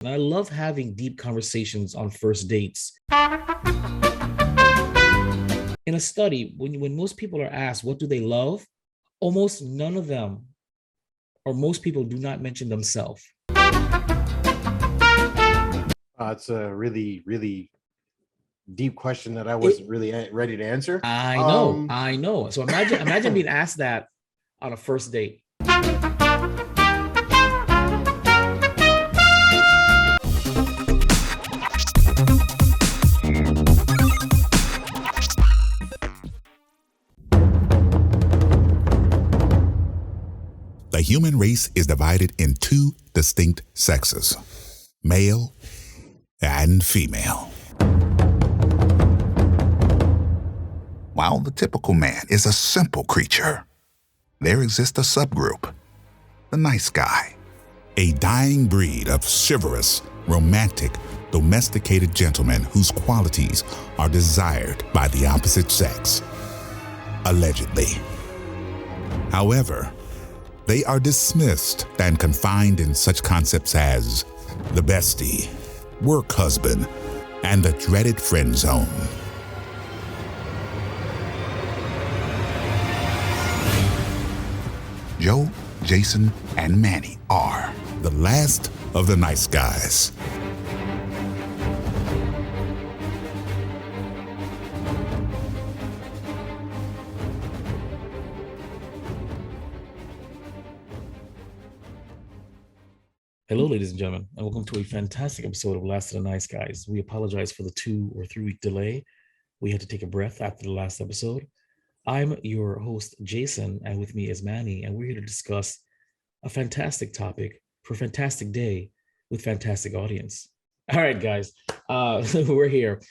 I love having deep conversations on first dates. In a study, when most people are asked what do they love, almost none of them or most people do not mention themselves. It's a really, really deep question that I wasn't really ready to answer. I know. So imagine being asked that on a first date. The human race is divided in two distinct sexes, male and female. While the typical man is a simple creature, there exists a subgroup, the nice guy, a dying breed of chivalrous, romantic, domesticated gentlemen whose qualities are desired by the opposite sex, allegedly. However, they are dismissed and confined in such concepts as the bestie, work husband, and the dreaded friend zone. Joe, Jason, and Manny are the last of the nice guys. Hello, ladies and gentlemen, and welcome to a fantastic episode of Last of the Nice Guys. We apologize for the 2 or 3 week delay. We had to take a breath after the last episode. I'm your host, Jason, and with me is Manny, and we're here to discuss a fantastic topic for a fantastic day with fantastic audience. All right, guys, we're here.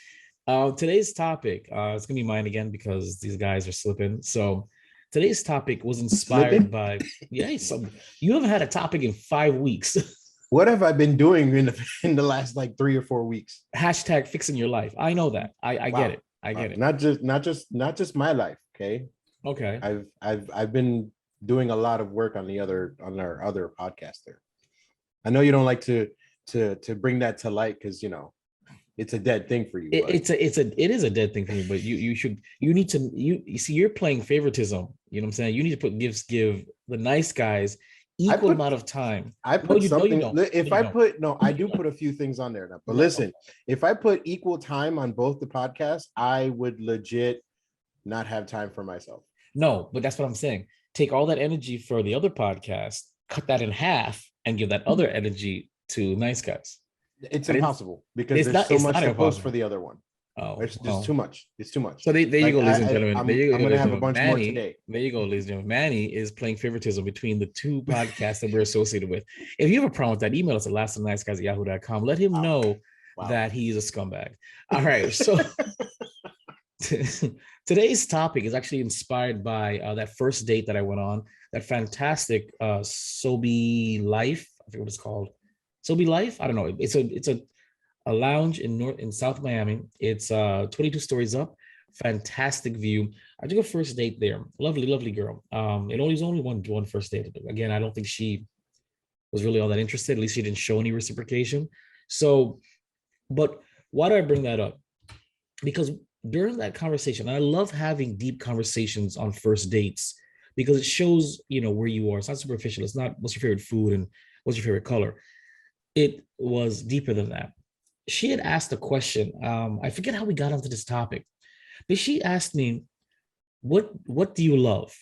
Today's topic, it's going to be mine again because these guys are slipping. So today's topic was inspired by, so you haven't had a topic in 5 weeks. What have I been doing in the last like 3 or 4 weeks? Hashtag fixing your life. I know that. I get it. I get it. Not just my life. Okay. I've been doing a lot of work on our other podcast there. I know you don't like to bring that to light because it's a dead thing for you. It is a dead thing for me, but you see you're playing favoritism. You know what I'm saying? You need to give the nice guys equal amount of time. I put something. I do put a few things on there now. But listen, if I put equal time on both the podcasts, I would legit not have time for myself. No, but that's what I'm saying. Take all that energy for the other podcast, cut that in half, and give that other energy to nice guys. It's impossible because there's so much to post for the other one. Oh, it's just too much. It's too much. So there you go, ladies and gentlemen. I'm going to have a bunch more today. There you go, ladies and gentlemen. Manny is playing favoritism between the 2 podcasts that we're associated with. If you have a problem with that, email us at lastoftheniceguys@yahoo.com. Let him know that he's a scumbag. All right. So today's topic is actually inspired by that first date that I went on, that fantastic Sobe Life. I forget what it's called. Sobe Life? I don't know. It's a lounge in South Miami. It's 22 stories up, fantastic view. I took a first date there. Lovely girl. It was only one first date. Again, I don't think she was really all that interested. At least she didn't show any reciprocation. So, but why do I bring that up? Because during that conversation, I love having deep conversations on first dates because it shows, where you are. It's not superficial. It's not what's your favorite food and what's your favorite color. It was deeper than that. She had asked a question. I forget how we got onto this topic, but she asked me, what do you love?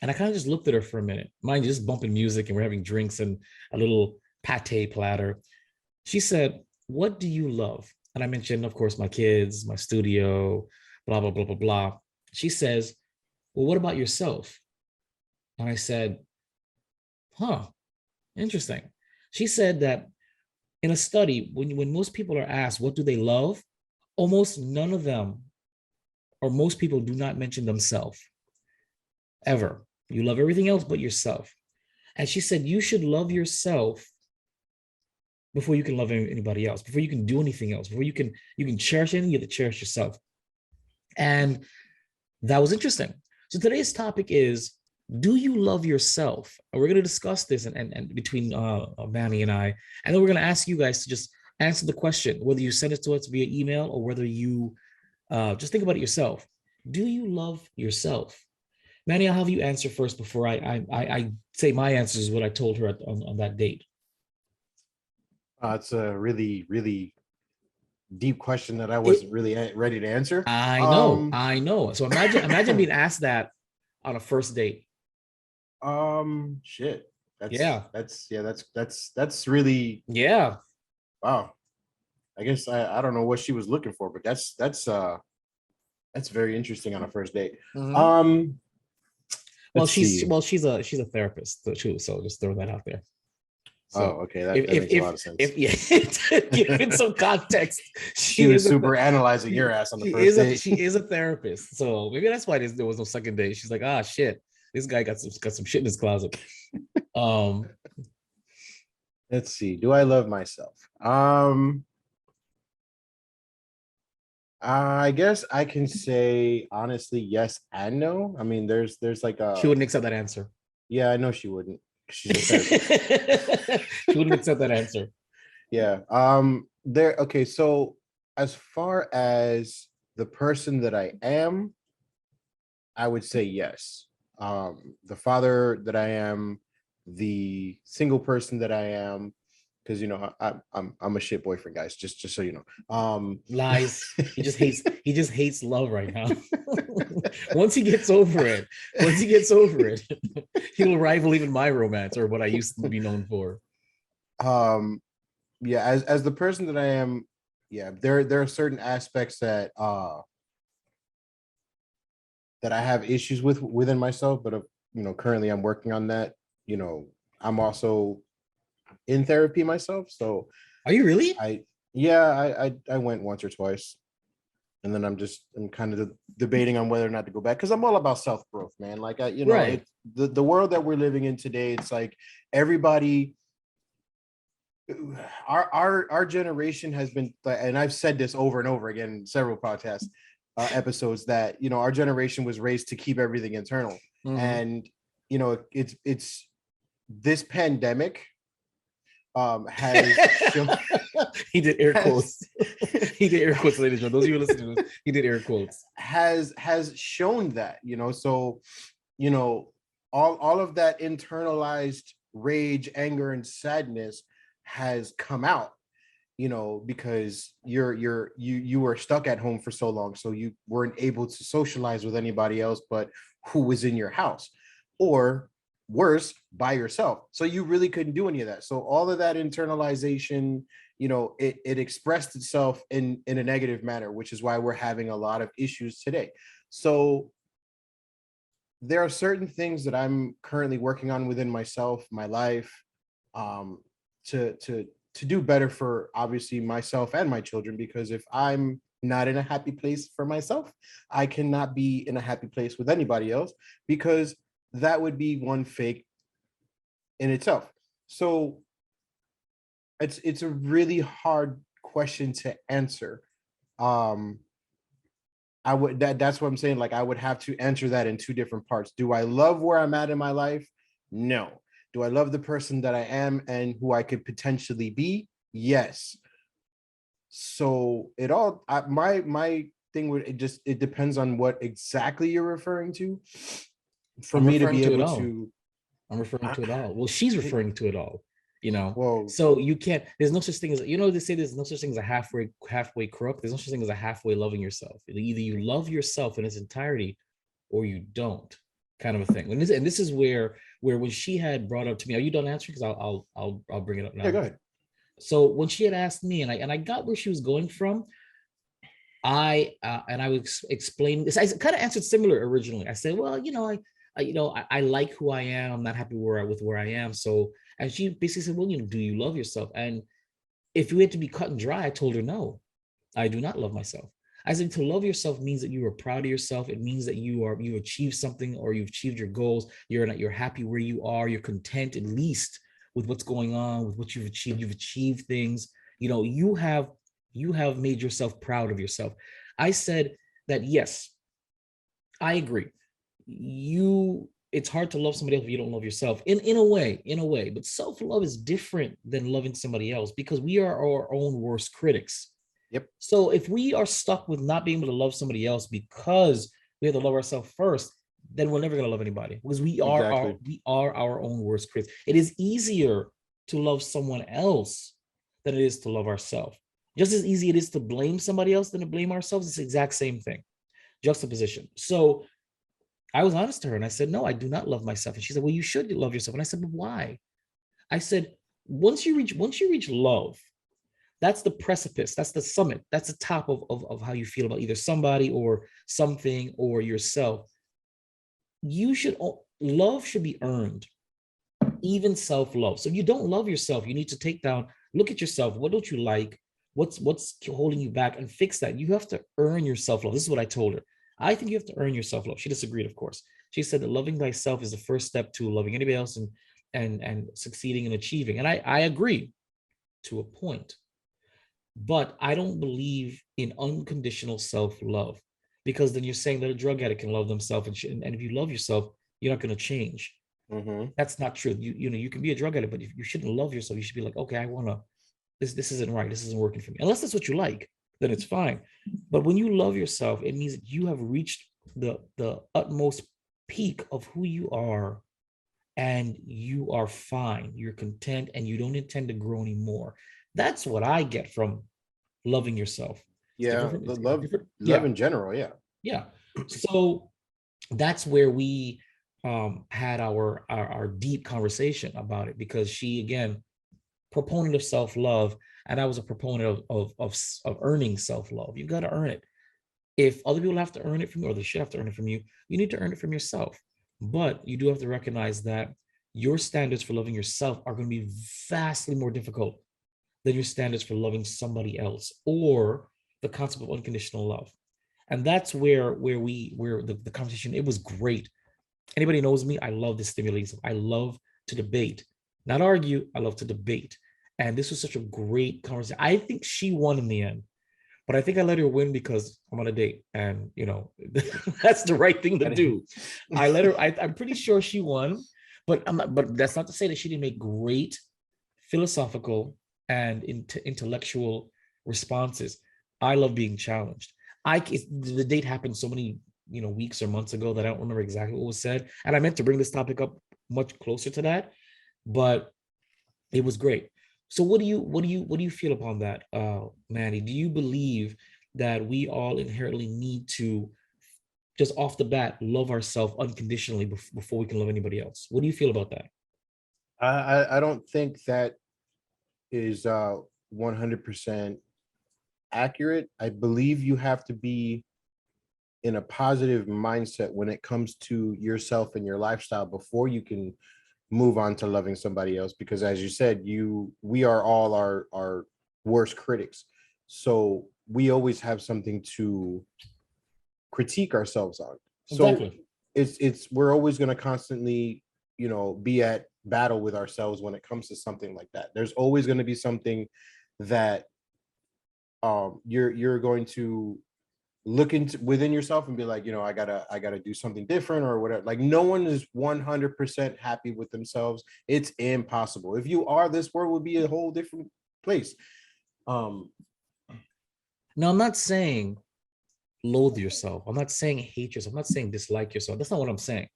And I kind of just looked at her for a minute. Mind you, just bumping music and we're having drinks and a little pate platter. She said, what do you love? And I mentioned, of course, my kids, my studio, blah, blah, blah, blah, blah. She says, well, what about yourself? And I said, interesting. She said that in a study, when most people are asked, what do they love? Almost none of them, or most people do not mention themselves, ever. You love everything else but yourself. And she said, you should love yourself before you can love anybody else, before you can do anything else, before you can cherish anything, you have to cherish yourself. And that was interesting. So today's topic is, do you love yourself? And we're going to discuss this and between Manny and I, and then we're going to ask you guys to just answer the question, whether you send it to us via email or whether you just think about it yourself. Do you love yourself? Manny, I'll have you answer first before I say my answer is what I told her on that date. It's a really, really deep question that I wasn't really ready to answer. I know. So imagine being asked that on a first date. Shit. That's really, yeah. Wow. I guess I don't know what she was looking for, but that's very interesting on a first date. Mm-hmm. Well, she's a therapist too, so just throw that out there. So, okay, that makes a lot of sense. Give some context. She was super analyzing your ass on the first date. She is a therapist, so maybe that's why there was no second date. She's like, shit, this guy got some shit in his closet. Let's see. Do I love myself? I guess I can say honestly yes and no. I mean, there's like a. She wouldn't accept that answer. Yeah, I know she wouldn't. She's a therapist. She wouldn't accept that answer. Yeah. Okay. So as far as the person that I am, I would say yes. The father that I am, the single person that I am, because I'm a shit boyfriend, guys. Just so you know. Lies. He just hates love right now. Once he gets over it, he'll rival even my romance or what I used to be known for. Yeah, as the person that I am, yeah, there are certain aspects that that I have issues within myself, but currently I'm working on that. I'm also in therapy myself. So are you really? I went once or twice, and then I'm kind of debating on whether or not to go back, because I'm all about self-growth, man. Like right. The world that we're living in today, it's like everybody, our generation has been, and I've said this over and over again in several podcast episodes, that our generation was raised to keep everything internal. Mm-hmm. And it's this pandemic has shown, he did air quotes. He did air quotes, ladies and gentlemen. Those of you listening to this, he did air quotes. Has shown that, so all of that internalized rage, anger, and sadness has come out, because you were stuck at home for so long, so you weren't able to socialize with anybody else but who was in your house, or worse, by yourself. So you really couldn't do any of that. So all of that internalization, it expressed itself in a negative manner, which is why we're having a lot of issues today. So there are certain things that I'm currently working on within myself, my life, to do better for obviously myself and my children, because if I'm not in a happy place for myself, I cannot be in a happy place with anybody else, because that would be one fake in itself. So it's a really hard question to answer. That's what I'm saying. Like, I would have to answer that in two different parts. Do I love where I'm at in my life? No. Do I love the person that I am and who I could potentially be? Yes. So my thing would, it depends on what exactly you're referring to. For me to be able to, I'm referring to it all. Well, she's referring to it all, Well, so you can't, there's no such thing as, they say there's no such thing as a halfway crook. There's no such thing as a halfway loving yourself. Either you love yourself in its entirety or you don't, kind of a thing. And this is where when she had brought up to me, are you done answering? Because I'll bring it up now. Yeah, go ahead. So when she had asked me, and I got where she was going from, I was explaining this. I kind of answered similar originally. I said, well, I like who I am. I'm not happy with where I am. So, and she basically said, well, do you love yourself? And if we had to be cut and dry, I told her, no, I do not love myself. I said, to love yourself means that you are proud of yourself. It means that you achieved something, or you've achieved your goals. You're happy where you are. You're content, at least, with what's going on, with what you've achieved. You've achieved things. You have made yourself proud of yourself. I said that, yes, I agree. You it's hard to love somebody else if you don't love yourself in a way, but self-love is different than loving somebody else because we are our own worst critics. Yep. So if we are stuck with not being able to love somebody else because we have to love ourselves first, then we're never going to love anybody because we are our own worst critics. It is easier to love someone else than it is to love ourselves. Just as easy it is to blame somebody else than to blame ourselves. It's the exact same thing. Juxtaposition. So I was honest to her and I said, no, I do not love myself. And she said, well, you should love yourself. And I said, but why? I said, once you reach love, that's the precipice, that's the summit, that's the top of how you feel about either somebody or something or yourself. Love should be earned, even self-love. So if you don't love yourself, you need to look at yourself. What don't you like? What's holding you back, and fix that. You have to earn your self-love. This is what I told her. I think you have to earn your self-love. She disagreed, of course. She said that loving thyself is the first step to loving anybody else and succeeding and achieving. And I agree to a point, but I don't believe in unconditional self-love, because then you're saying that a drug addict can love themselves, and if you love yourself, you're not going to change. Mm-hmm. That's not true. You can be a drug addict, but you shouldn't love yourself. You should be like, okay, I want to, this isn't right. This isn't working for me. Unless that's what you like, then it's fine. But when you love yourself, it means that you have reached the utmost peak of who you are, and you are fine. You're content, and you don't intend to grow anymore. That's what I get from loving yourself. Yeah, love in general. Yeah. So that's where we had our deep conversation about it, because she, again, proponent of self-love, and I was a proponent of earning self-love. You got to earn it. If other people have to earn it from you, or they should have to earn it from you, you need to earn it from yourself. But you do have to recognize that your standards for loving yourself are going to be vastly more difficult than your standards for loving somebody else, or the concept of unconditional love. And that's where the conversation, it was great. Anybody knows me, I love this stimulating stuff. I love to debate, not argue. I love to debate. And this was such a great conversation. I think she won in the end, but I think I let her win because I'm on a date, and that's the right thing to do. I let her. I'm pretty sure she won, but But that's not to say that she didn't make great philosophical and intellectual responses. I love being challenged. The date happened so many weeks or months ago that I don't remember exactly what was said, and I meant to bring this topic up much closer to that, but it was great. So what do you feel upon that, Manny? Do you believe that we all inherently need to, just off the bat, love ourselves unconditionally before we can love anybody else? What do you feel about that? I don't think that is 100% accurate. I believe you have to be in a positive mindset when it comes to yourself and your lifestyle before you can move on to loving somebody else, because as you said, we are all our worst critics. So we always have something to critique ourselves on. So exactly. We're always going to constantly, be at battle with ourselves when it comes to something like that. There's always going to be something that you're going to look into within yourself and be like, I gotta do something different or whatever. Like, no one is 100% happy with themselves. It's impossible. If you are, this world would be a whole different place. Now, I'm not saying loathe yourself. I'm not saying hate yourself. I'm not saying dislike yourself. That's not what I'm saying.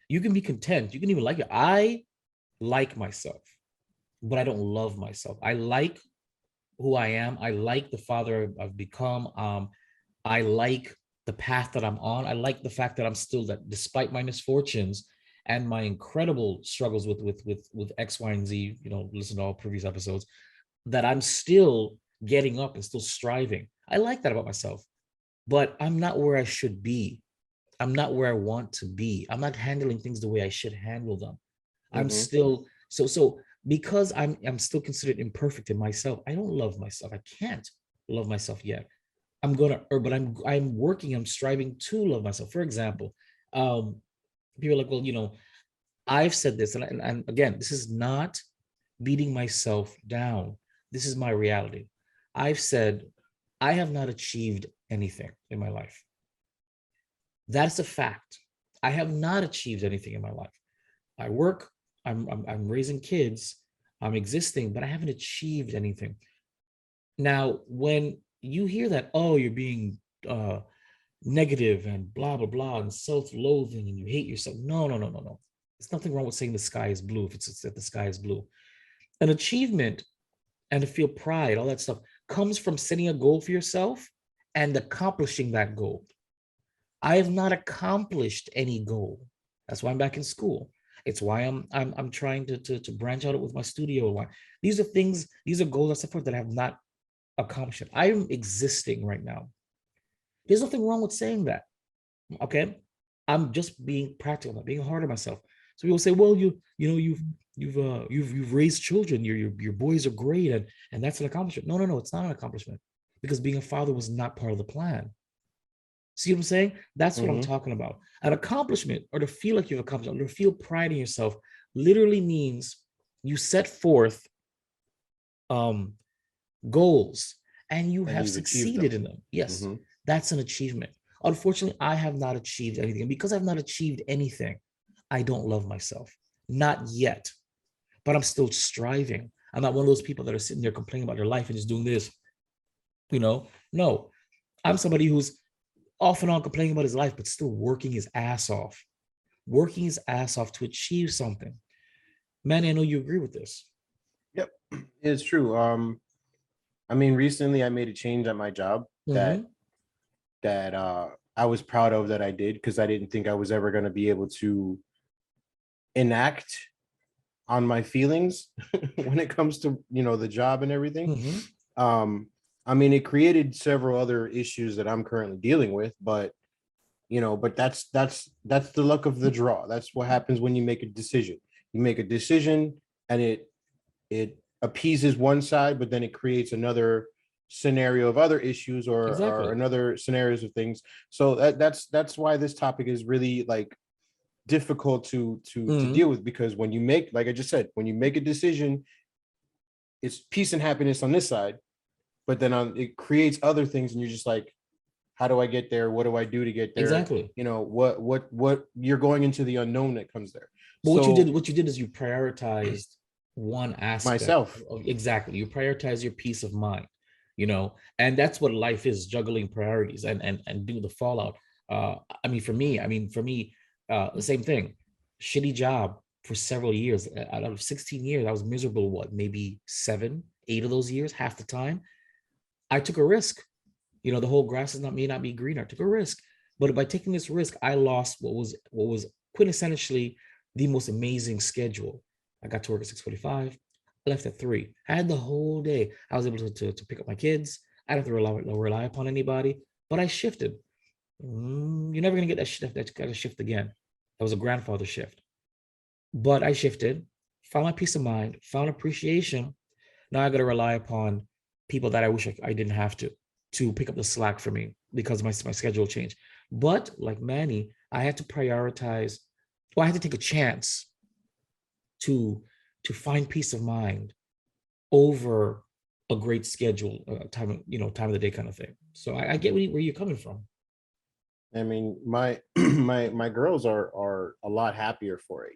You can be content. You can even like it. I like myself, but I don't love myself. I like who I am. I like the father I've become. I like the path that I'm on. I like the fact that I'm still, that despite my misfortunes and my incredible struggles with X, Y, and Z, listen to all previous episodes, that I'm still getting up and still striving. I like that about myself, but I'm not where I should be. I'm not where I want to be. I'm not handling things the way I should handle them. Mm-hmm. I'm still, so because I'm still considered imperfect in myself, I don't love myself. I can't love myself yet. But I'm working, I'm striving to love myself. For example, people are like, well, I've said this, and again, this is not beating myself down. This is my reality. I've said, I have not achieved anything in my life. That's a fact. I have not achieved anything in my life. I work, I'm raising kids, I'm existing, but I haven't achieved anything. Now, when you hear that, oh, you're being negative and blah blah blah and self-loathing and you hate yourself. No, no, no, no, no. There's nothing wrong with saying the sky is blue if it's that the sky is blue. An achievement and to feel pride, all that stuff comes from setting a goal for yourself and accomplishing that goal. I have not accomplished any goal. That's why I'm back in school. It's why I'm trying to branch out with my studio. These are things, these are goals I set forth that I have not accomplished. I'm existing right now. There's nothing wrong with saying that. Okay. I'm just being practical, not being hard on myself. So people say, well, you've raised children, your boys are great, and that's an accomplishment. No, no, no, it's not an accomplishment, because being a father was not part of the plan. See what I'm saying? That's what I'm talking about. An accomplishment, or to feel like you've accomplished, or to feel pride in yourself, literally means you set forth goals and you have succeeded in them. Yes, that's an achievement. Unfortunately, I have not achieved anything. And because I've not achieved anything, I don't love myself. Not yet. But I'm still striving. I'm not one of those people that are sitting there complaining about their life and just doing this. No. I'm somebody who's off and on complaining about his life, but still working his ass off to achieve something. Manny, I know you agree with this. Yep, it's true. I mean, recently I made a change at my job that I was proud of that I did, because I didn't think I was ever going to be able to enact on my feelings when it comes to, the job and everything. I mean, it created several other issues that I'm currently dealing with, but that's the luck of the draw. That's what happens when you make a decision. You make a decision and it appeases one side, but then it creates another scenario of other issues or another scenarios of things. So that's why this topic is really like difficult to deal with, because when you make, like I just said, when you make a decision, it's peace and happiness on this side, but then it creates other things, and you're just like, how do I get there? What do I do to get there? Exactly. What you're going into the unknown that comes there. But what you did is you prioritized one aspect. Myself. Exactly. You prioritize your peace of mind, and that's what life is, juggling priorities and do the fallout. For me, the same thing. Shitty job for several years. Out of 16 years, I was miserable, maybe 7, 8 of those years, half the time. I took a risk. The whole grass may not be greener. I took a risk. But by taking this risk, I lost what was quintessentially the most amazing schedule. I got to work at 6:45. I left at 3. I had the whole day. I was able to pick up my kids. I didn't have to rely upon anybody, but I shifted. You're never going to get that kind of shift again. That was a grandfather shift. But I shifted, found my peace of mind, found appreciation. Now I got to rely upon people that I wish I didn't have to pick up the slack for me, because my schedule changed. But like Manny, I had to prioritize, I had to take a chance to find peace of mind over a great schedule, time of the day kind of thing. So I get where you're coming from. I mean, my my girls are a lot happier for it.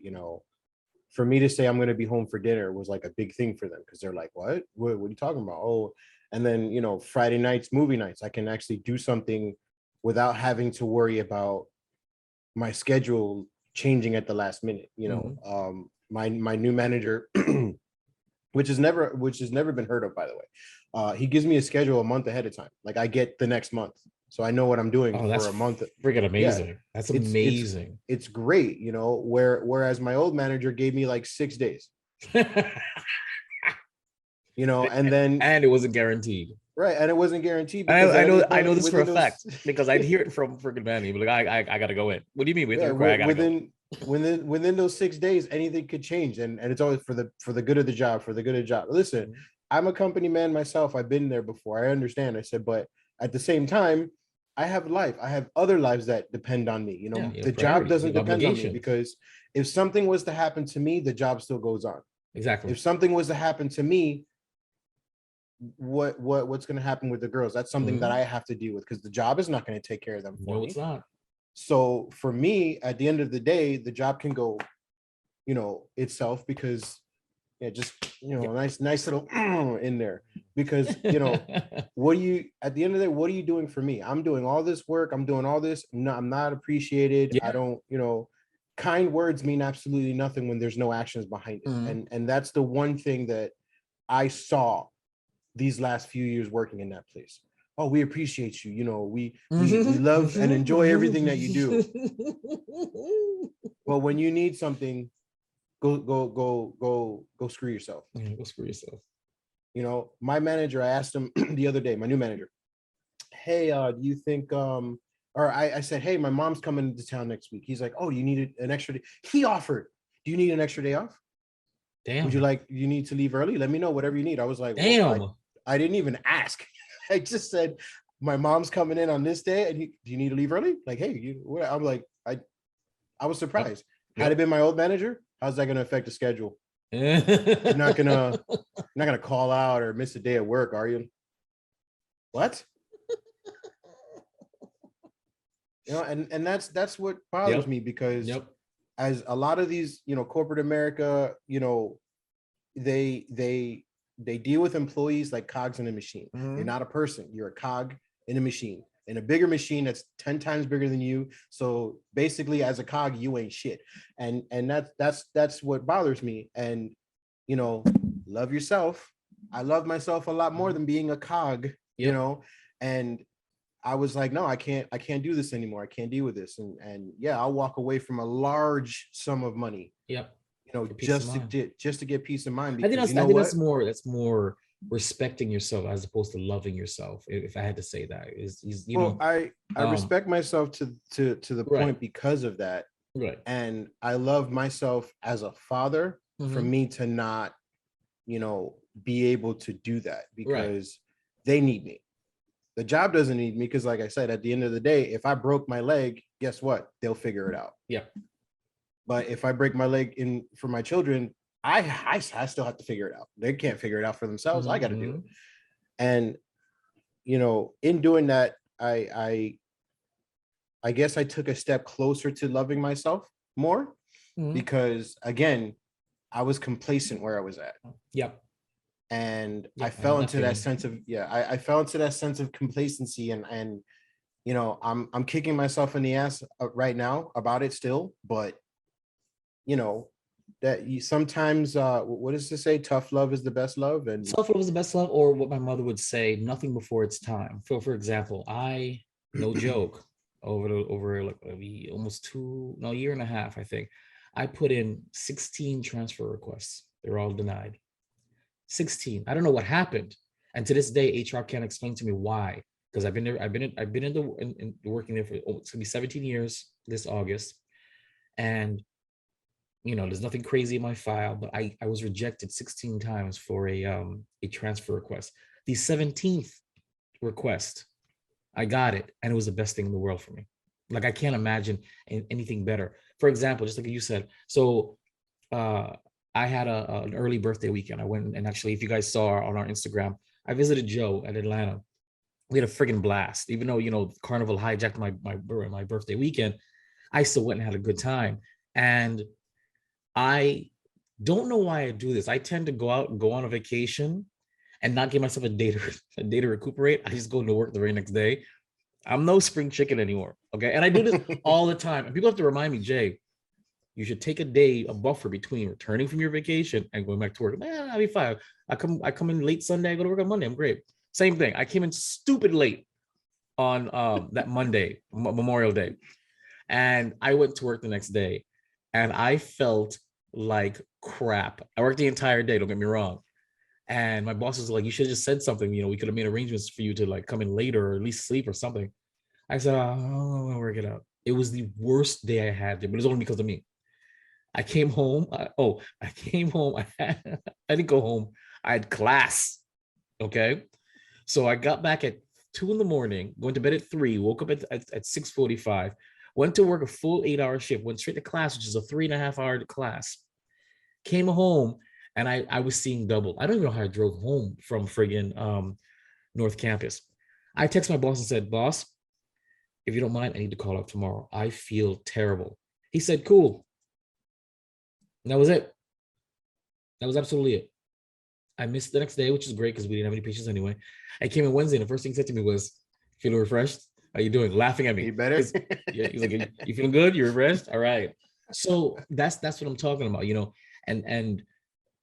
For me to say I'm going to be home for dinner was like a big thing for them, because they're like, what are you talking about? Oh, and then, Friday nights, movie nights, I can actually do something without having to worry about my schedule changing at the last minute. My new manager, which has never been heard of, by the way. He gives me a schedule a month ahead of time. Like, I get the next month, so I know what I'm doing for a month. Freaking amazing. Yeah, that's amazing. It's great, whereas my old manager gave me like 6 days. And it wasn't guaranteed. Right, and it wasn't guaranteed. I know this for a fact, because I'd hear it from freaking Manny. But like, I gotta go in. What do you mean? Within those 6 days, anything could change, and it's always for the good of the job, Listen, I'm a company man myself. I've been there before. I understand. I said, but at the same time, I have life. I have other lives that depend on me. The job doesn't depend on me, because if something was to happen to me, the job still goes on. Exactly. If something was to happen to me, what's going to happen with the girls? That's something that I have to deal with, because the job is not going to take care of them for me. No, it's not. So for me, at the end of the day, the job can go, itself, because just, nice little in there, because, at the end of the day, what are you doing for me? I'm doing all this work. I'm doing all this. No, I'm not appreciated. Yeah. I don't, kind words mean absolutely nothing when there's no actions behind it. And that's the one thing that I saw these last few years working in that place. Oh, we appreciate you. We love and enjoy everything that you do. But when you need something, go screw yourself. Yeah, go screw yourself. My manager, I asked him the other day, my new manager, hey, do you think, or I said, hey, my mom's coming to town next week. He's like, oh, you need an extra day. He offered, do you need an extra day off? Damn. Would you need to leave early? Let me know, whatever you need. I was like, damn. Well, I didn't even ask. I just said, my mom's coming in on this day, and do you need to leave early? Like, hey, I'm like, I was surprised. Yep. Had it been my old manager, how's that going to affect the schedule? You're not gonna call out or miss a day at work, are you? What? And that's what bothers me, because as a lot of these, corporate America, they deal with employees like cogs in a machine. You're not a person, you're a cog in a machine, in a bigger machine that's 10 times bigger than you. So basically, as a cog, you ain't shit. And that's what bothers me. And love yourself. I love myself a lot more than being a cog, and I was like, no, I can't do this anymore. I can't deal with this. And yeah, I'll walk away from a large sum of money. Yep. Just to get peace of mind. Because, I think that's more respecting yourself as opposed to loving yourself. If I had to say that, I respect myself to the point because of that. Right. And I love myself as a father for me to not, be able to do that, because they need me. The job doesn't need me, because like I said, at the end of the day, if I broke my leg, guess what? They'll figure it out. Yeah. But if I break my leg for my children, I still have to figure it out. They can't figure it out for themselves. I got to do it. And, in doing that, I guess I took a step closer to loving myself more, because again, I was complacent where I was at. Yep. And I fell into that sense of, I fell into that sense of complacency, and I'm kicking myself in the ass right now about it still, but that you sometimes, what does it say? Tough love is the best love. And tough love is the best love, or what my mother would say, nothing before it's time. For example, no joke, over like almost a year and a half, I think, I put in 16 transfer requests. They're all denied. 16. I don't know what happened, and to this day, HR can't explain to me why. Because I've been there. I've been working there for it's gonna be 17 years this August, and there's nothing crazy in my file, but I was rejected 16 times for a transfer request. The 17th request, I got it, and it was the best thing in the world for me. Like, I can't imagine anything better. For example, just like you said, so I had an early birthday weekend. I went, and actually, if you guys saw on our Instagram, I visited Joe at Atlanta. We had a friggin' blast. Even though, Carnival hijacked my birthday weekend, I still went and had a good time. And I don't know why I do this. I tend to go out and go on a vacation and not give myself a day to recuperate. I just go into work the very next day. I'm no spring chicken anymore. Okay. And I do this all the time. And people have to remind me, Jay, you should take a buffer between returning from your vacation and going back to work. Man, I'll be fine. I come in late Sunday, I go to work on Monday. I'm great. Same thing. I came in stupid late on that Monday, Memorial Day. And I went to work the next day, and I felt like crap. I worked the entire day, don't get me wrong. And my boss was like, you should have just said something. We could have made arrangements for you to like come in later, or at least sleep or something. I said, I'll work it out. It was the worst day I had, but it was only because of me. I came home. I didn't go home. I had class. Okay. So I got back at 2 a.m, went to bed at 3, woke up at 6:45, went to work a full 8-hour shift, went straight to class, which is a 3.5-hour class. Came home, and I was seeing double. I don't even know how I drove home from friggin' North Campus. I texted my boss and said, boss, if you don't mind, I need to call out tomorrow. I feel terrible. He said, cool. And that was it. That was absolutely it. I missed the next day, which is great because we didn't have any patients anyway. I came in Wednesday, and the first thing he said to me was, feeling refreshed? How you doing? Laughing at me. You better? Yeah, he's like, you feeling good? You refreshed? All right. So that's what I'm talking about, you know, and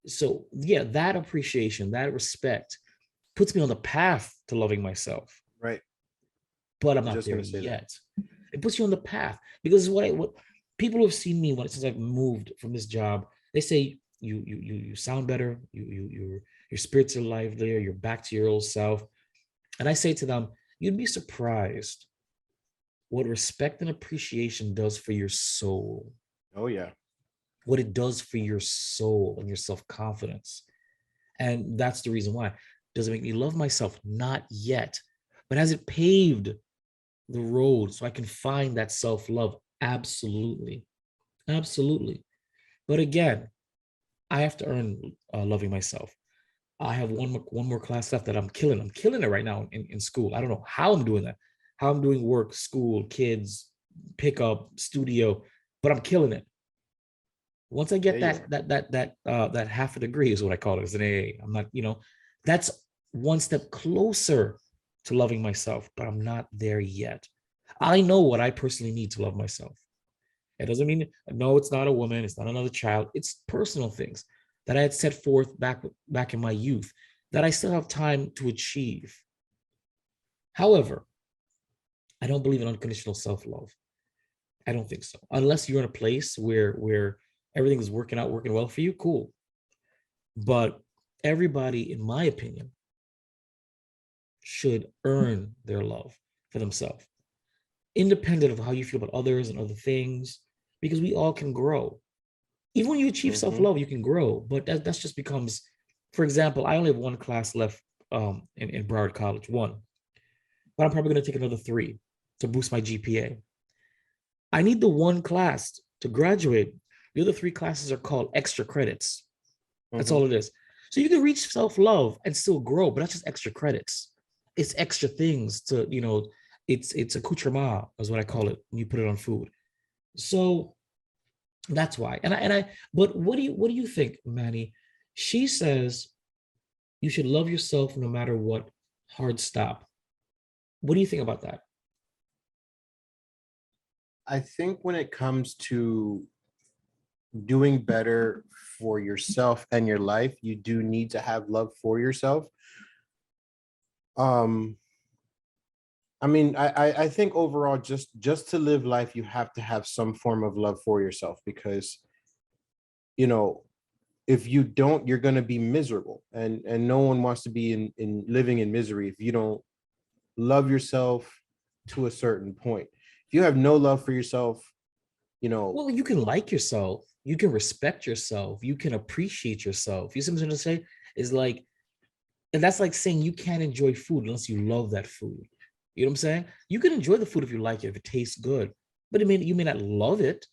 so yeah, that appreciation, that respect puts me on the path to loving myself. Right. But I'm not there yet. It puts you on the path because what people who have seen me since I've moved from this job, they say you sound better, your spirits are livelier, you're back to your old self. And I say to them, you'd be surprised what respect and appreciation does for your soul. Oh yeah. What it does for your soul and your self-confidence. And that's the reason why. Does it make me love myself? Not yet. But has it paved the road so I can find that self-love? Absolutely. Absolutely. But again, I have to earn loving myself. I have one more class left that I'm killing. I'm killing it right now in school. I don't know how I'm doing that. How I'm doing work, school, kids, pickup, studio, but I'm killing it. Once I get that half a degree is what I call it as an AA. I'm not, you know, that's one step closer to loving myself, but I'm not there yet. I know what I personally need to love myself. It doesn't mean, no, it's not a woman, it's not another child. It's personal things that I had set forth back in my youth that I still have time to achieve. However, I don't believe in unconditional self-love. I don't think so. Unless you're in a place where everything is working well for you, cool. But everybody, in my opinion, should earn their love for themselves, independent of how you feel about others and other things, because we all can grow. Even when you achieve self-love, you can grow, but that's just becomes, for example, I only have one class left in Broward College, one, but I'm probably going to take another 3 to boost my GPA. I need the one class to graduate. The other 3 classes are called extra credits. That's all it is. So you can reach self-love and still grow, but that's just extra credits. It's extra things to, you know, it's accoutrement is what I call it when you put it on food. So that's why. But what do you think, Manny? She says you should love yourself no matter what. Hard stop. What do you think about that? I think when it comes to doing better for yourself and your life, you do need to have love for yourself. I mean, I think overall, just to live life, you have to have some form of love for yourself, because, you know, if you don't, you're going to be miserable, and no one wants to be in living in misery if you don't love yourself to a certain point. If you have no love for yourself, you know. Well, you can like yourself, you can respect yourself, you can appreciate yourself. You see what I'm trying to say? Is like, and that's like saying you can't enjoy food unless you love that food. You know what I'm saying? You can enjoy the food if you like it, if it tastes good, but you may not love it,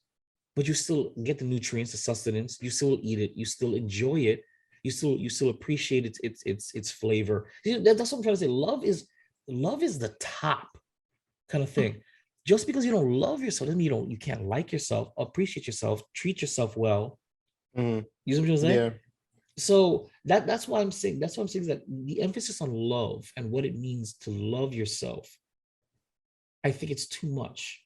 but you still get the nutrients, the sustenance. You still eat it. You still enjoy it. You still appreciate its flavor. That's what I'm trying to say. Love is the top kind of thing. Just because you don't love yourself doesn't mean you can't like yourself, appreciate yourself, treat yourself well. You know what I'm trying to say? Yeah. So that's why I'm saying that the emphasis on love and what it means to love yourself, I think it's too much.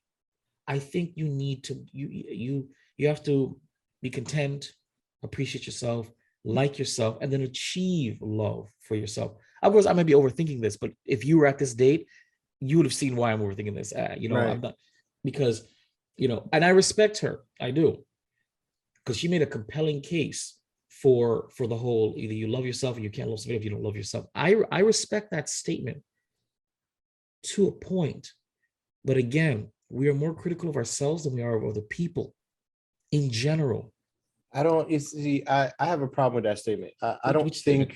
I think you need to you have to be content, appreciate yourself, like yourself, and then achieve love for yourself. Of course, I might be overthinking this, but if you were at this date, you would have seen why I'm overthinking this. You know, right. I'm not, because, you know, and I respect her. I do, because she made a compelling case for the whole, either you love yourself or you can't love somebody if you don't love yourself. I respect that statement to a point, but again, we are more critical of ourselves than we are of other people in general. I have a problem with that statement. I don't think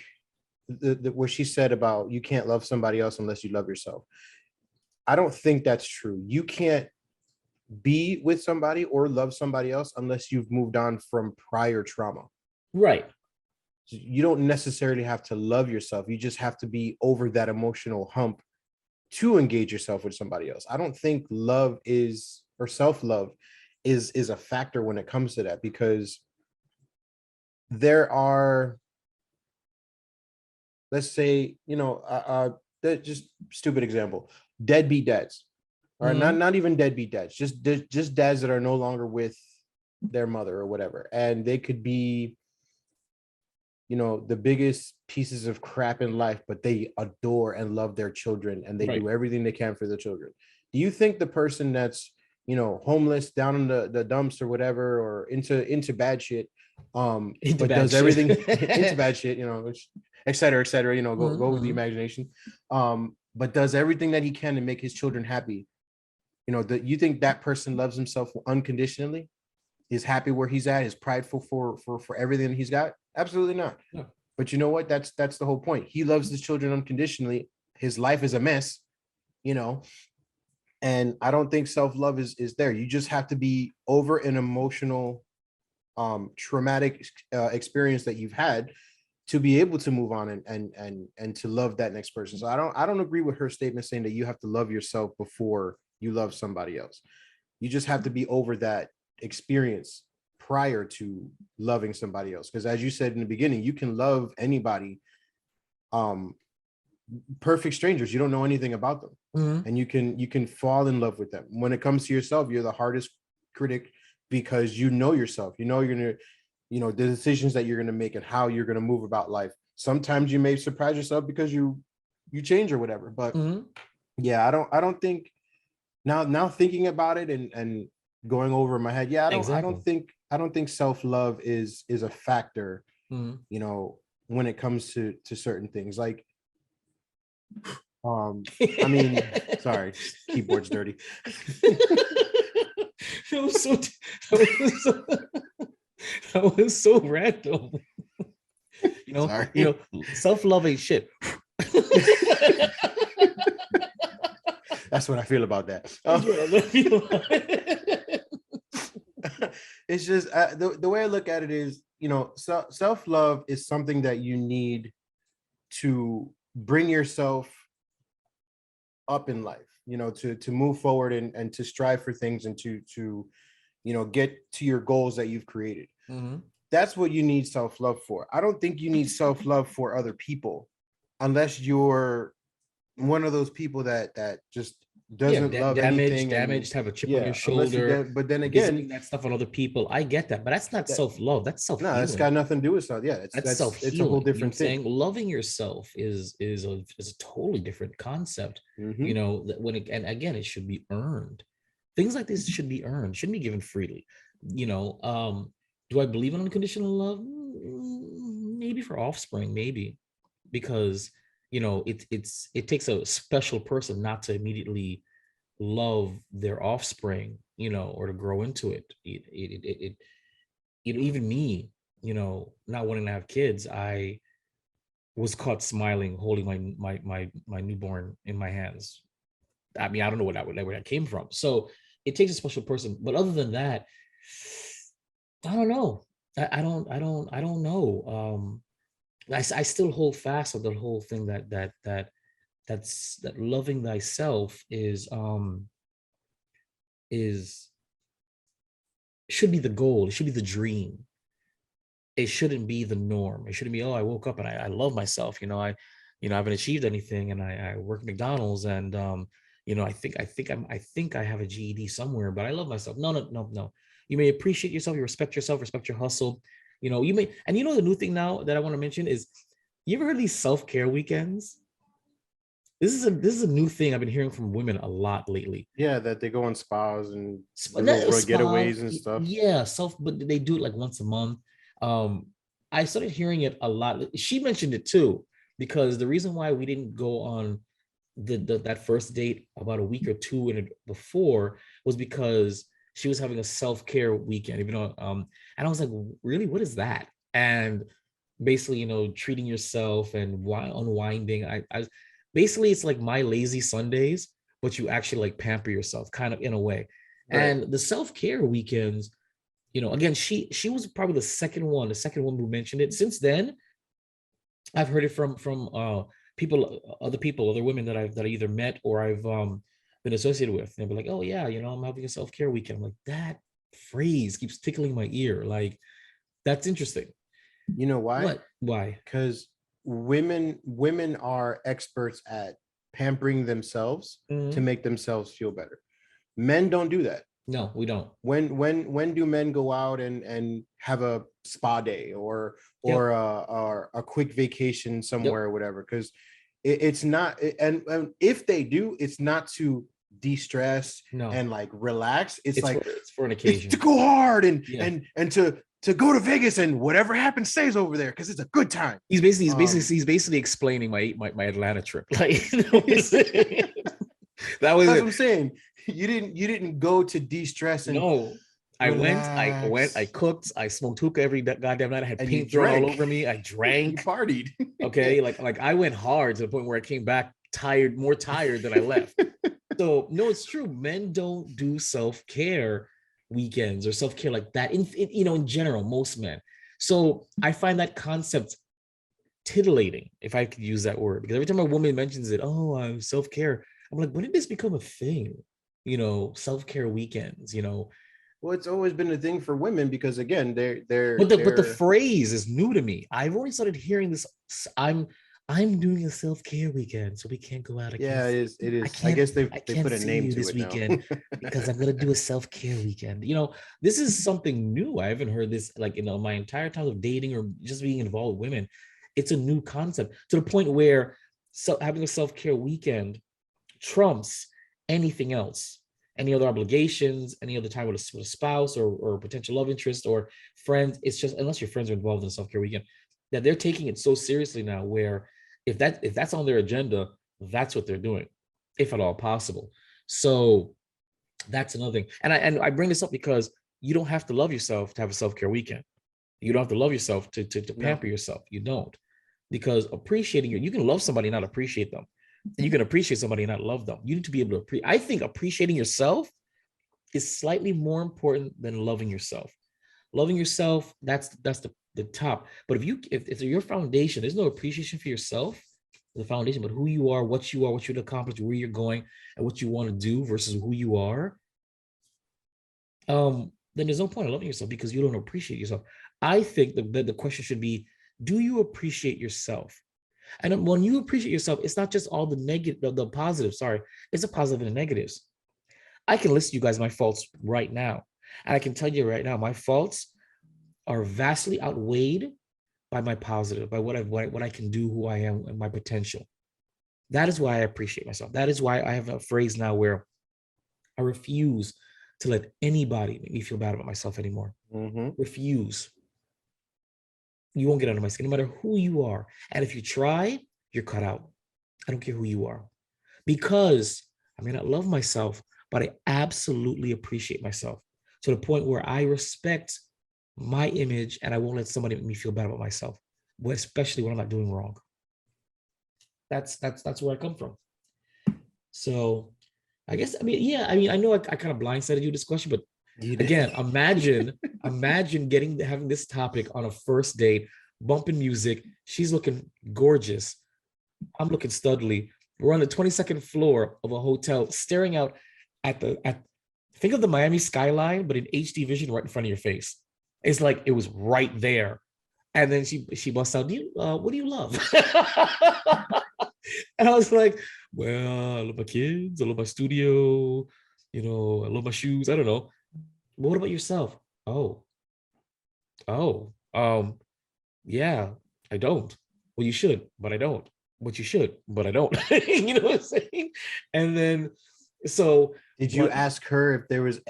what she said about you can't love somebody else unless you love yourself. I don't think that's true. You can't be with somebody or love somebody else unless you've moved on from prior trauma. Right. You don't necessarily have to love yourself. You just have to be over that emotional hump to engage yourself with somebody else. I don't think love is, or self-love is a factor when it comes to that, because there are, let's say, just stupid example, deadbeat dads, or not even deadbeat dads, just dads that are no longer with their mother or whatever, and they could be, the biggest pieces of crap in life, but they adore and love their children, and they do everything they can for the children. Do you think the person that's, homeless, down in the dumps or whatever, or into bad shit, but does everything into bad shit, which, et cetera, go with the imagination, but does everything that he can to make his children happy, you think that person loves himself unconditionally, is happy where he's at, is prideful for everything he's got? Absolutely not. No. But you know what? That's the whole point. He loves his children unconditionally. His life is a mess, and I don't think self-love is there. You just have to be over an emotional, traumatic experience that you've had to be able to move on and to love that next person. So I don't agree with her statement saying that you have to love yourself before you love somebody else. You just have to be over that experience prior to loving somebody else, because as you said in the beginning, you can love anybody, perfect strangers, you don't know anything about them, and you can fall in love with them. When it comes to yourself, you're the hardest critic, because you know yourself, you're gonna, the decisions that you're gonna make and how you're gonna move about life. Sometimes you may surprise yourself because you change or whatever, but yeah, I don't think, now thinking about it and going over in my head, I don't think self-love is a factor, when it comes to certain things. Like, I mean, sorry, keyboard's dirty. That was so random. Sorry. Self-love ain't shit. That's what I feel about that. It's just the way I look at it is, self-love is something that you need to bring yourself up in life, to move forward and to strive for things, and to get to your goals that you've created. That's what you need self-love for. I don't think you need self-love for other people, unless you're one of those people that just doesn't love anything, damaged, have a chip on your shoulder. But then again, that stuff on other people, I get that, but that's not self-love. That's self-healing. No, that's got nothing to do with stuff. Yeah, that's self-healing. It's a whole different thing. Loving yourself is a totally different concept. When and again, it should be earned. Things like this should be earned, shouldn't be given freely. Do I believe in unconditional love? Maybe for offspring, maybe, because it takes a special person not to immediately love their offspring, or to grow into it. Even me, not wanting to have kids, I was caught smiling, holding my newborn in my hands. I mean, I don't know where that came from. So it takes a special person. But other than that, I don't know. I don't know. I still hold fast on the whole thing that loving thyself should be the goal. It should be the dream. It shouldn't be the norm. It shouldn't be, oh, I woke up and I love myself. I haven't achieved anything, and I work at McDonald's, and I think I have a GED somewhere, but I love myself. No. You may appreciate yourself, you respect yourself, respect your hustle. You may, and the new thing now that I want to mention is, you ever heard of these self-care weekends? This is a new thing I've been hearing from women a lot lately. Yeah, that they go on spas and getaways and stuff. Yeah, but they do it like once a month. I started hearing it a lot. She mentioned it too, because the reason why we didn't go on that first date about a week or two before was because she was having a self-care weekend, and I was like, really, what is that? And basically, treating yourself and unwinding. I basically, it's like my lazy Sundays, but you actually like pamper yourself kind of in a way. Right. And the self-care weekends, again, she was probably the second one who mentioned it. Since then, I've heard it from other women that I either met or I've been associated with. They'll be like, oh yeah, I'm having a self-care weekend. I'm like, that phrase keeps tickling my ear. Like, that's interesting. You know why? What? Why? Because women are experts at pampering themselves to make themselves feel better. Men don't do that. No, we don't. When do men go out and have a spa day or a quick vacation somewhere or whatever? Because it's not, and if they do, it's not to de-stress and like relax. It's like it's for an occasion. It's to go hard and to go to Vegas and whatever happens stays over there because it's a good time. He's basically explaining my Atlanta trip. Like, that's what I'm saying. You didn't go to de-stress and no. I went, I cooked, I smoked hookah every goddamn night. I had paint thrown all over me. I drank. You partied. Okay. Like I went hard to the point where I came back more tired than I left. So no, it's true. Men don't do self-care weekends or self-care like that in general, most men. So I find that concept titillating, if I could use that word, because every time a woman mentions it, oh, I'm self-care, I'm like, when did this become a thing? Self-care weekends, Well, it's always been a thing for women because again, they're but the phrase is new to me. I've only started hearing this. I'm doing a self-care weekend, so we can't go out. It is. I guess they put a name to this it weekend because I'm gonna do a self-care weekend. This is something new. I haven't heard this like my entire time of dating or just being involved with women. It's a new concept to the point where having a self-care weekend trumps anything else, any other obligations, any other time with a spouse or potential love interest or friends. It's just, unless your friends are involved in a self-care weekend, that they're taking it so seriously now where if that's on their agenda, that's what they're doing, if at all possible. So that's another thing. And I bring this up because you don't have to love yourself to have a self-care weekend. You don't have to love yourself to pamper yourself. You don't. Because appreciating you can love somebody and not appreciate them. And you can appreciate somebody and not love them. You need to be able to I think appreciating yourself is slightly more important than loving yourself. Loving yourself, that's the top. But if your foundation, there's no appreciation for yourself, the foundation, but who you are, what you'd accomplish, where you're going, and what you want to do versus who you are, then there's no point in loving yourself because you don't appreciate yourself. I think the question should be, do you appreciate yourself? And when you appreciate yourself, it's not just all the negative, the positives. Sorry, it's a positive and the negatives. I can list you guys my faults right now, and I can tell you right now, my faults are vastly outweighed by my positive, by what I can do, who I am, and my potential. That is why I appreciate myself. That is why I have a phrase now where I refuse to let anybody make me feel bad about myself anymore. Refuse. You won't get under my skin, no matter who you are. And if you try, you're cut out. I don't care who you are. Because I may not love myself, but I absolutely appreciate myself to the point where I respect my image and I won't let somebody make me feel bad about myself, especially when I'm not doing wrong. That's where I come from. So I guess, I know I kind of blindsided you this question, but again, imagine having this topic on a first date, bumping music. She's looking gorgeous. I'm looking studly. We're on the 22nd floor of a hotel, staring out think of the Miami skyline, but in HD vision right in front of your face. It's like it was right there. And then she busts out, what do you love? And I was like, well, I love my kids. I love my studio. I love my shoes. I don't know. What about yourself? Yeah, I don't. Well, you should, but I don't. But you should, but I don't. You know what I'm saying? And then, so did you ask her if there was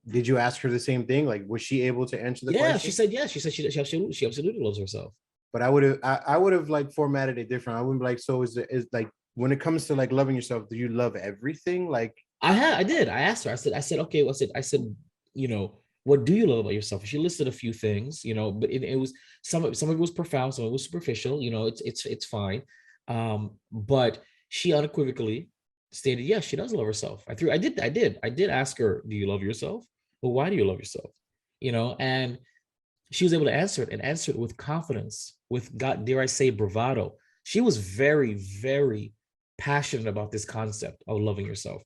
did you ask her the same thing? Like, was she able to answer the question? Yeah, she said yes. She said she absolutely loves herself. But I would have like formatted it different. I wouldn't be like, so is like when it comes to like loving yourself, do you love everything? Like I did. I asked her. I said, okay, I said, what do you love about yourself? She listed a few things, but it was some of it was profound, some of it was superficial. It's fine. But she unequivocally stated, yes, she does love herself. I did ask her, do you love yourself? Well, why do you love yourself? And she was able to answer it with confidence, with, God, dare I say, bravado. She was very, very passionate about this concept of loving yourself.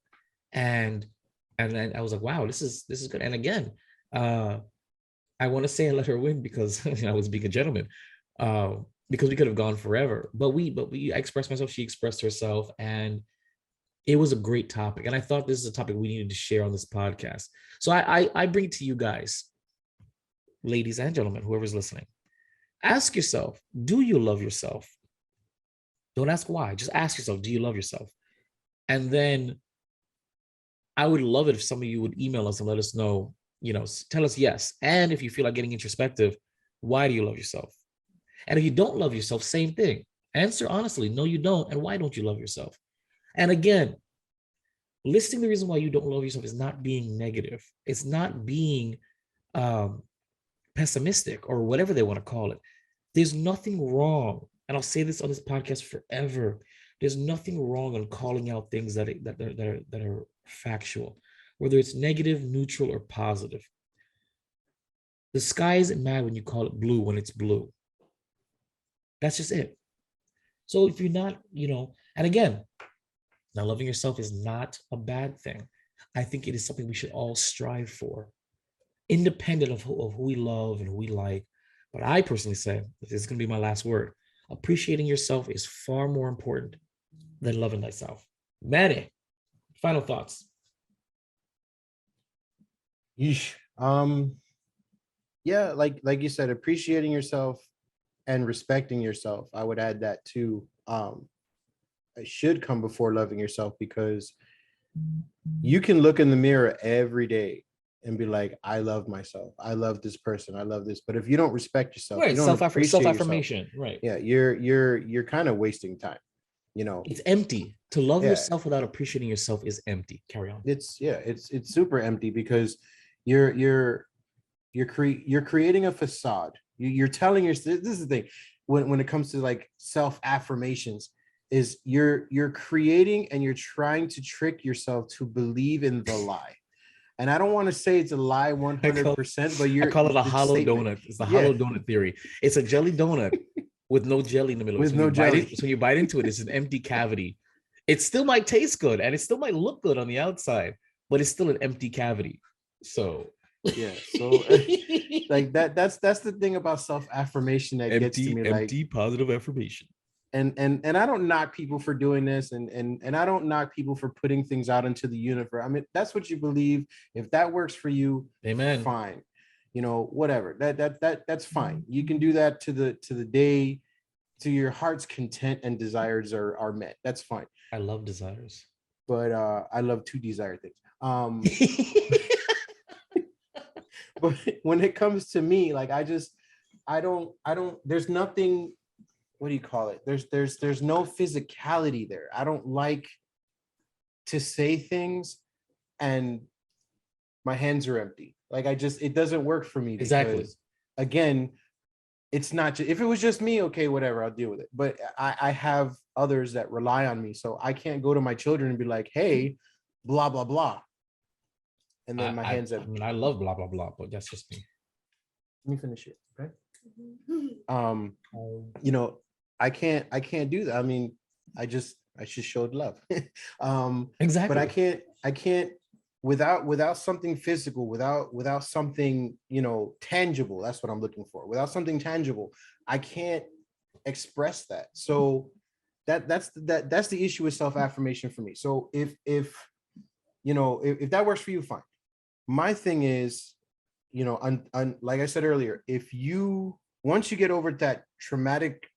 And then I was like, wow, this is good. And again, I want to say I let her win because I was being a gentleman. Because we could have gone forever. I expressed myself, she expressed herself, and it was a great topic. And I thought this is a topic we needed to share on this podcast. So I bring it to you guys, ladies and gentlemen, whoever's listening. Ask yourself, do you love yourself? Don't ask why. Just ask yourself, do you love yourself? And then I would love it if some of you would email us and let us know, tell us yes. And if you feel like getting introspective, why do you love yourself? And if you don't love yourself, same thing. Answer honestly, no, you don't. And why don't you love yourself? And again, listing the reason why you don't love yourself is not being negative. It's not being pessimistic or whatever they want to call it. There's nothing wrong. And I'll say this on this podcast forever. There's nothing wrong on calling out things that are factual, whether it's negative, neutral, or positive. The sky isn't mad when you call it blue when it's blue. That's just it. So if you're not, and again, now loving yourself is not a bad thing. I think it is something we should all strive for, independent of who we love and who we like. But I personally say, this is going to be my last word, appreciating yourself is far more important than loving thyself. Manny, final thoughts. Yeesh. Yeah, like you said, appreciating yourself and respecting yourself. I would add that too. It should come before loving yourself, because you can look in the mirror every day and be like, I love myself. I love this person. I love this. But if you don't respect yourself, right, you don't self-affirmation, right? Yeah, you're kind of wasting time. It's empty. To love yourself without appreciating yourself is empty. Carry on. It's super empty, because you're creating a facade. You're telling yourself, this is the thing when it comes to like self-affirmations, is you're creating and you're trying to trick yourself to believe in the lie. And I don't want to say it's a lie 100%, but I call it a hollow donut. It's the hollow donut theory. It's a jelly donut with no jelly in the middle. With no jelly. So when you bite into it, it's an empty cavity. It still might taste good and it still might look good on the outside, but it's still an empty cavity. So yeah, so like that's the thing about self-affirmation that gets to me, like empty positive affirmation. And I don't knock people for doing this, and I don't knock people for putting things out into the universe. I mean, that's what you believe. If that works for you, amen, fine. Whatever. That's fine. You can do that to the day, to your heart's content and desires are met. That's fine. I love desires. But I love to desire things. But when it comes to me, like I don't, there's nothing, what do you call it? There's no physicality there. I don't like to say things and my hands are empty. Like it doesn't work for me. Exactly. Again, it's not just, if it was just me, okay, whatever, I'll deal with it. But I have others that rely on me. So I can't go to my children and be like, hey, blah, blah, blah. And then my hands up. I mean, I love blah, blah, blah, but that's just me. Let me finish it. Okay. I can't do that. I mean, I just showed love. Exactly. But I can't without something physical, without something, tangible. That's what I'm looking for. Without something tangible, I can't express that. So that's the issue with self-affirmation for me. So if that works for you, fine. My thing is, like I said earlier, once you get over that traumatic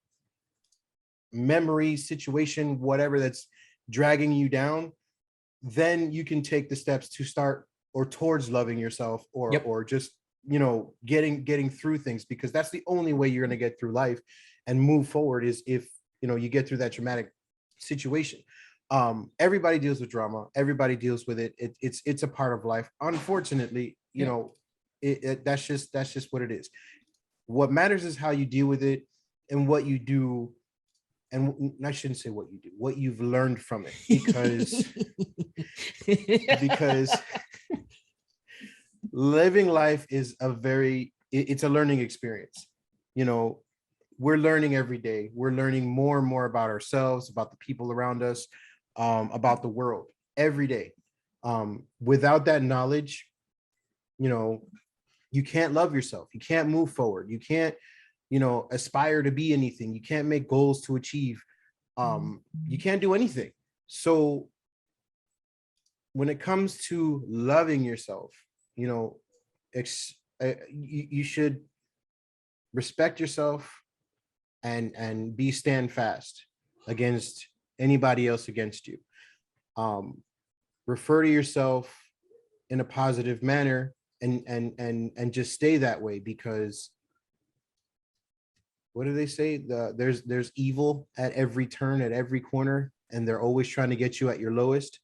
memory situation, whatever that's dragging you down, then you can take the steps to start or towards loving yourself or just, getting through things, because that's the only way you're going to get through life and move forward is if, you get through that traumatic situation. Everybody deals with drama. Everybody deals with it. It's a part of life. Unfortunately, that's just what it is. What matters is how you deal with it and what you do. And I shouldn't say what you do, what you've learned from it, because living life is it's a learning experience. we're learning every day. We're learning more and more about ourselves, about the people around us, about the world every day. Without that knowledge, you can't love yourself. You can't move forward. You can't, aspire to be anything. You can't make goals to achieve. You can't do anything. So when it comes to loving yourself, you should respect yourself and be stand fast against anybody else against you. Refer to yourself in a positive manner and just stay that way, because what do they say? There's evil at every turn, at every corner, and they're always trying to get you at your lowest.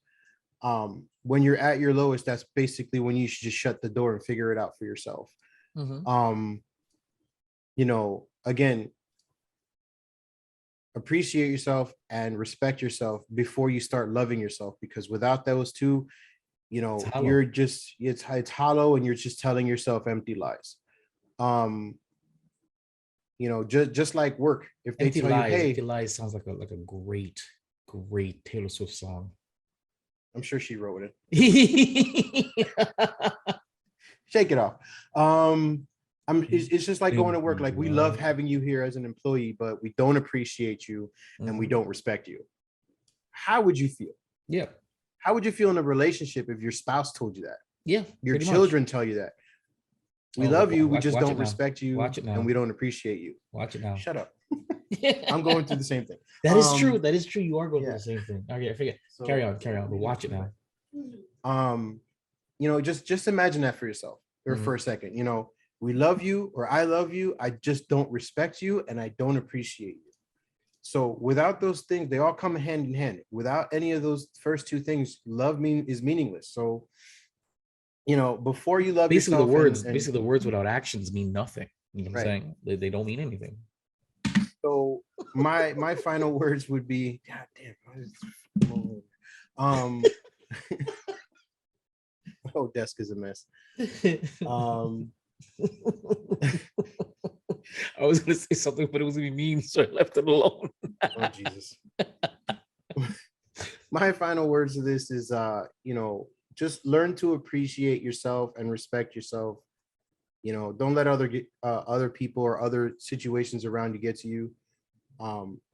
When you're at your lowest, that's basically when you should just shut the door and figure it out for yourself. Again, appreciate yourself and respect yourself before you start loving yourself, because without those two, you're just, it's hollow, and you're just telling yourself empty lies. Just like work, if they tell you, hey, empty lies sounds like a great Taylor Swift song. I'm sure she wrote it. Shake it off. It's just like going to work. Like, we love having you here as an employee, but we don't appreciate you and we don't respect you. How would you feel? Yeah. How would you feel in a relationship if your spouse told you that? Yeah. Your children tell you that. We love you, we just don't respect you, and we don't appreciate you. Watch it now. Shut up. I'm going through the same thing. That is true. That is true. You are going through the same thing. Okay, I forget. So, carry on. But watch it now. Just imagine that for yourself, or for a second. We love you, or I love you. I just don't respect you, and I don't appreciate you. So without those things, they all come hand in hand. Without any of those first two things, love is meaningless. So, before you love yourself, basically the words without actions mean nothing. You know what I'm saying? They don't mean anything. So my final words would be, God damn. Oh, desk is a mess. I was gonna say something, but it was gonna be mean, so I left it alone. Oh, Jesus. My final words of this is, just learn to appreciate yourself and respect yourself. Don't let other people or other situations around you get to you.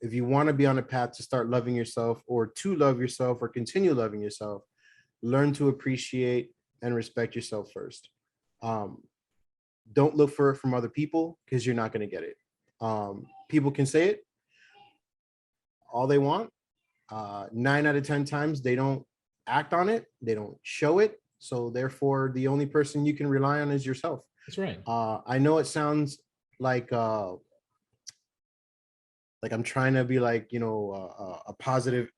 If you want to be on a path to start loving yourself, or to love yourself, or continue loving yourself, learn to appreciate and respect yourself first. Don't look for it from other people, because you're not going to get it. People can say it all they want. 9 out of 10 times they don't act on it. They don't show it. So therefore, the only person you can rely on is yourself. That's right. I know it sounds like I'm trying to be like, a positive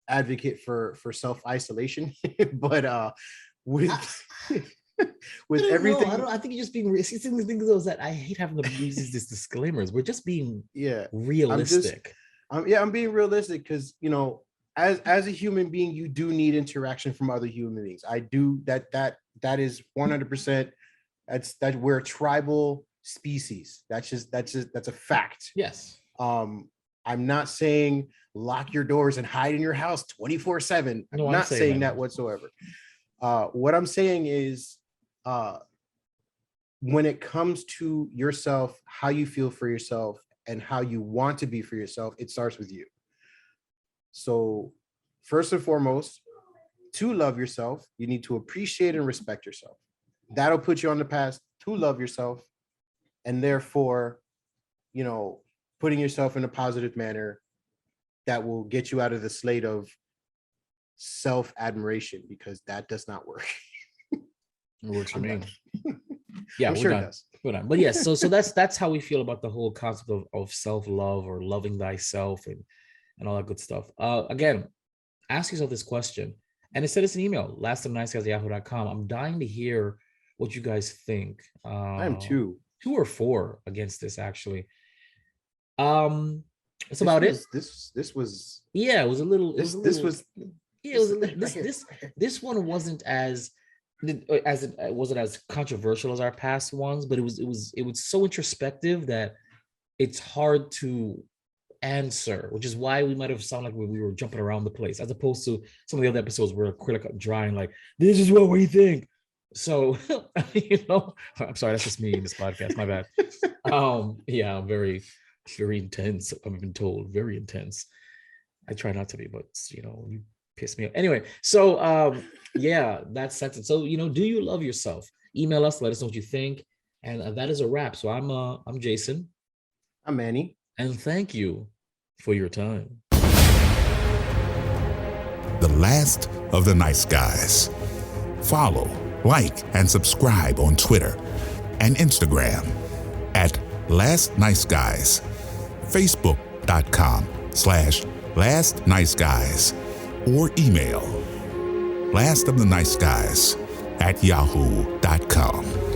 advocate for self-isolation, but with everything, I think you're just being that I hate having to use these disclaimers. We're just being realistic. I'm being realistic, because as a human being, you do need interaction from other human beings. I do that is 100%. That we're a tribal species. That's a fact. Yes. I'm not saying lock your doors and hide in your house 24/7. I'm not saying that whatsoever. What I'm saying is, when it comes to yourself, how you feel for yourself and how you want to be for yourself, it starts with you. So first and foremost, to love yourself, you need to appreciate and respect yourself. That'll put you on the path to love yourself, and therefore, putting yourself in a positive manner that will get you out of the slate of self-admiration, because that does not work. It works for me. Yeah, I'm sure it does. We're done. But yes, so that's how we feel about the whole concept of self-love, or loving thyself, and all that good stuff. Again, ask yourself this question, and send us an email, lastofniceguys@yahoo.com. I'm dying to hear what you guys think. I am too. 2 or 4 against this, actually. That's about it. This was. Yeah, it was a little. This one wasn't as it wasn't as controversial as our past ones, but it was so introspective that it's hard to answer, which is why we might have sounded like we were jumping around the place, as opposed to some of the other episodes where we're cut dry and like, this is what we think. So, I'm sorry, that's just me in this podcast. My bad. Yeah, very, very intense. I've been told very intense. I try not to be, but you piss me off. Anyway, so yeah, that's it. So, do you love yourself? Email us, let us know what you think. And that is a wrap. So I'm Jason. I'm Manny. And thank you for your time. The Last of the Nice Guys. Follow, like, and subscribe on Twitter and Instagram at Last Nice Guys, Facebook.com/Last Nice Guys, or email lastoftheniceguys@yahoo.com.